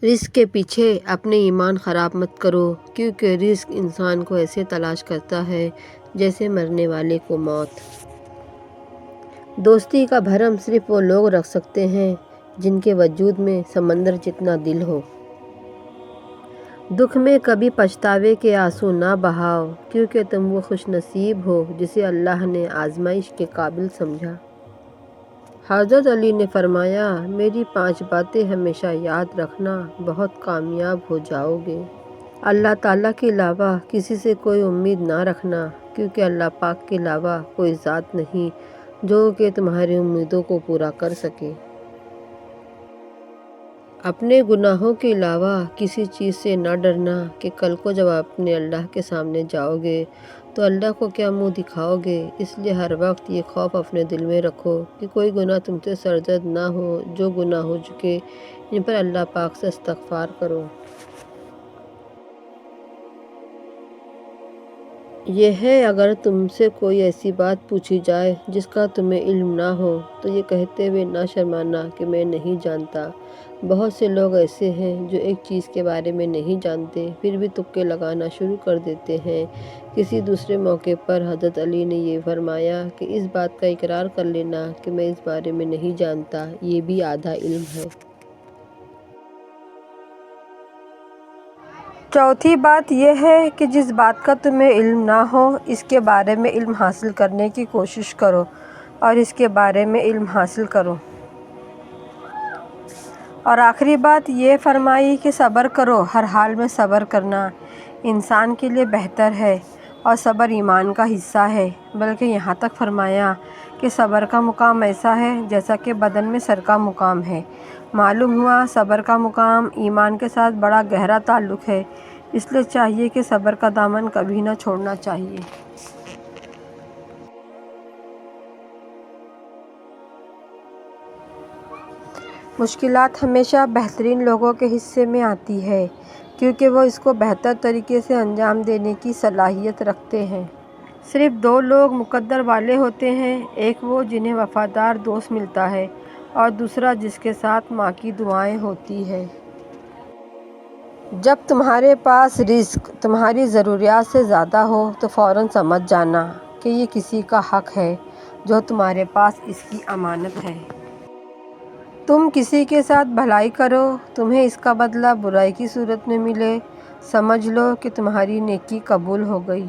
رزق کے پیچھے اپنے ایمان خراب مت کرو، کیونکہ رزق انسان کو ایسے تلاش کرتا ہے جیسے مرنے والے کو موت۔ دوستی کا بھرم صرف وہ لوگ رکھ سکتے ہیں جن کے وجود میں سمندر جتنا دل ہو۔ دکھ میں کبھی پچھتاوے کے آنسو نہ بہاؤ، کیونکہ تم وہ خوش نصیب ہو جسے اللہ نے آزمائش کے قابل سمجھا۔ حضرت علی نے فرمایا، میری 5 باتیں ہمیشہ یاد رکھنا، بہت کامیاب ہو جاؤ گے۔ اللہ تعالیٰ کے علاوہ کسی سے کوئی امید نہ رکھنا، کیونکہ اللہ پاک کے علاوہ کوئی ذات نہیں جو کہ تمہاری امیدوں کو پورا کر سکے۔ اپنے گناہوں کے علاوہ کسی چیز سے نہ ڈرنا کہ کل کو جب آپ اپنے اللہ کے سامنے جاؤ گے تو اللہ کو کیا منہ دکھاؤ گے۔ اس لیے ہر وقت یہ خوف اپنے دل میں رکھو کہ کوئی گناہ تم سے سرزد نہ ہو۔ جو گناہ ہو چکے ان پر اللہ پاک سے استغفار کرو۔ یہ ہے، اگر تم سے کوئی ایسی بات پوچھی جائے جس کا تمہیں علم نہ ہو تو یہ کہتے ہوئے نہ شرمانا کہ میں نہیں جانتا۔ بہت سے لوگ ایسے ہیں جو ایک چیز کے بارے میں نہیں جانتے پھر بھی تکے لگانا شروع کر دیتے ہیں۔ کسی دوسرے موقع پر حضرت علی نے یہ فرمایا کہ اس بات کا اقرار کر لینا کہ میں اس بارے میں نہیں جانتا، یہ بھی آدھا علم ہے۔ چوتھی بات یہ ہے کہ جس بات کا تمہیں علم نہ ہو اس کے بارے میں علم حاصل کرنے کی کوشش کرو اور اس کے بارے میں علم حاصل کرو۔ اور آخری بات یہ فرمائی کہ صبر کرو، ہر حال میں صبر کرنا انسان کے لیے بہتر ہے اور صبر ایمان کا حصہ ہے۔ بلکہ یہاں تک فرمایا کہ صبر کا مقام ایسا ہے جیسا کہ بدن میں سر کا مقام ہے۔ معلوم ہوا صبر کا مقام ایمان کے ساتھ بڑا گہرا تعلق ہے، اس لیے چاہیے کہ صبر کا دامن کبھی نہ چھوڑنا چاہیے۔ مشکلات ہمیشہ بہترین لوگوں کے حصے میں آتی ہے، کیونکہ وہ اس کو بہتر طریقے سے انجام دینے کی صلاحیت رکھتے ہیں۔ صرف 2 لوگ مقدر والے ہوتے ہیں، ایک وہ جنہیں وفادار دوست ملتا ہے اور دوسرا جس کے ساتھ ماں کی دعائیں ہوتی ہیں۔ جب تمہارے پاس رزق تمہاری ضروریات سے زیادہ ہو تو فوراً سمجھ جانا کہ یہ کسی کا حق ہے جو تمہارے پاس اس کی امانت ہے۔ تم کسی کے ساتھ بھلائی کرو، تمہیں اس کا بدلہ برائی کی صورت میں ملے، سمجھ لو کہ تمہاری نیکی قبول ہو گئی۔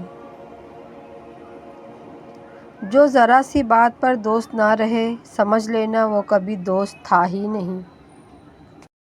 جو ذرا سی بات پر دوست نہ رہے، سمجھ لینا وہ کبھی دوست تھا ہی نہیں۔